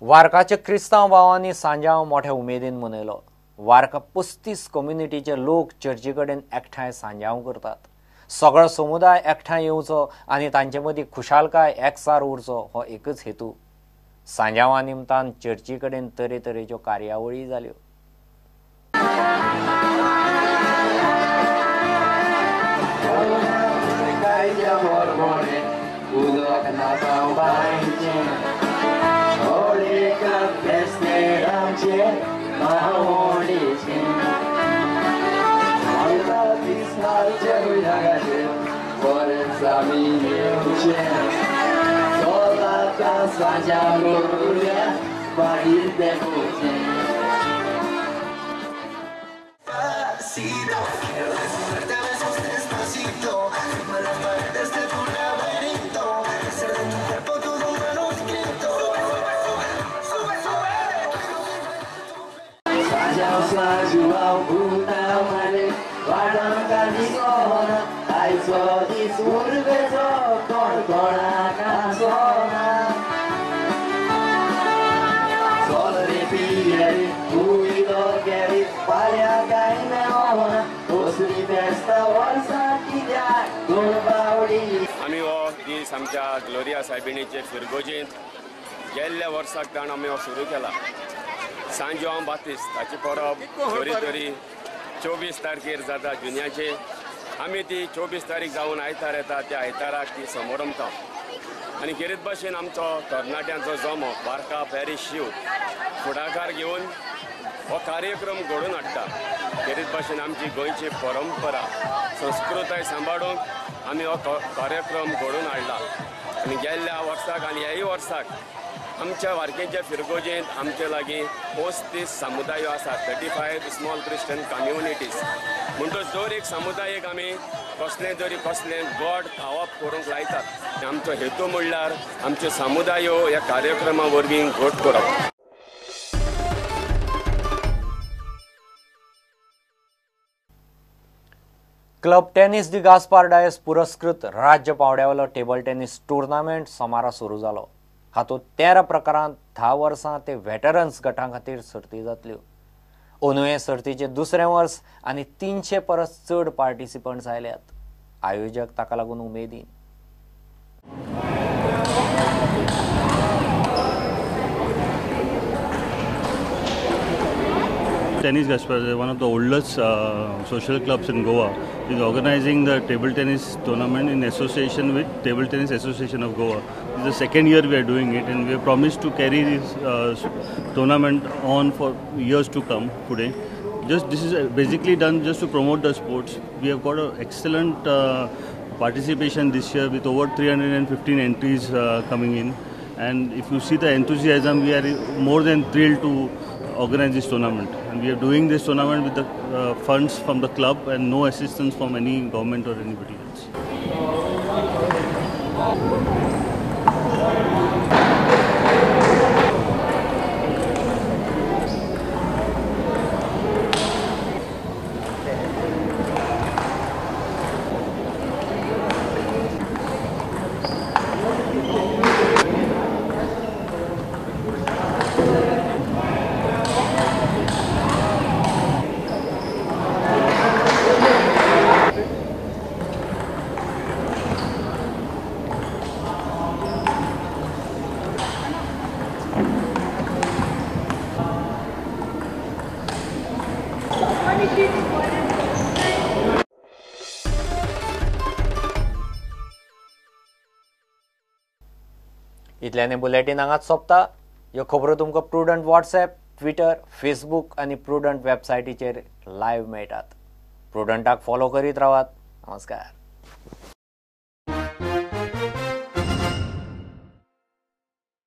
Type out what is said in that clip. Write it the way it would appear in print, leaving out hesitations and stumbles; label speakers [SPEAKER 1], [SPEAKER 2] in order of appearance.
[SPEAKER 1] वार्काचे क्रिस्तांव भावांनी सांजाव मोठ्या उमेदीन मनयलो। वार्का 35 कम्युनिटीचे लोक चर्ची कडेन एकठांय सांजाव करतात। सगळो समुदाय एकठांय येवचो आनी तांचे मदीं खुशालकाय एकसार उरचो हो एकच हेतू। सांजावा निमतान चर्ची कडेन तरेतरेच्यो कार्यावळी जाल्यो।
[SPEAKER 2] आमी हो दीस आमच्या ग्लोरिया सायबिणीचे फिरगोजेंत गेल्ल्या वर्साक ताण आमी हो सुरू केला। सांत जोआन बाप्तिस्त हाची परब तरी 24 तारखेर जाता जुन्याचे। आमी ती 24 तारीख जावन आयतार येता त्या आयताराक ती समारंभता आनी खेरीत भाशेन आमचो तरणाट्यांचो जमो वार्का पॅरिश शिव फुडाकार घेवन हो कार्यक्रम घडोवन हाडटा। खेरीत भाशेन आमची गोंयची परंपरा संस्कृताय सांबाळूंक आमी हो कार्यक्रम घडोवन हाडला। आनी गेल्ल्या वर्साक आनी ह्याय वर्साक आमच्या वार्केच्या फिरगोजेंत आमचे लागीं 35 समुदाय आसा, 35 स्मॉल क्रिश्चन कम्युनिटीज। म्हणटच दर एक समुदायाक आमी कसलें गोड खावप करूंक लायतात। आमचो हेतू म्हणल्यार आमच्यो समुदायो ह्या कार्यक्रमा वरवीं घट करप।
[SPEAKER 1] क्लब टेनिस दी गास्पार डायस पुरस्कृत राज्य पावड्यावेलो टेबल टेनिस टुर्नामेंट सोमारा सुरू जालो। हातूंत 13 प्रकारांत 10 वर्सां ते वेटरन्स गटां खातीर सर्ती जातल्यो। अंदुवे सर्तीचे दुसरें वर्स आनी 300 परस चड पार्टिसिपंट्स आयल्यात। आयोजक ताका लागून उमेदीन।
[SPEAKER 3] Tennis Gaspar, one of the oldest social clubs in Goa, is organizing the table tennis tournament in association with Table Tennis Association of Goa. This is the second year we are doing it, and we have promised to carry this tournament on for years to come today. This is basically done just to promote the sports. We have got an excellent participation this year with over 315 entries coming in. And if you see the enthusiasm, we are more than thrilled to organize this tournament, and we are doing this tournament with the funds from the club and no assistance from any government or anybody else.
[SPEAKER 1] इतल्याने bulletin हांगाच सोंपता। ह्यो खबरो तुमकां Prudent WhatsApp, Twitter, Facebook आनी Prudent वेबसायटीचेर live मेळटात। प्रुडंटाक फॉलो करीत रावात। नमस्कार।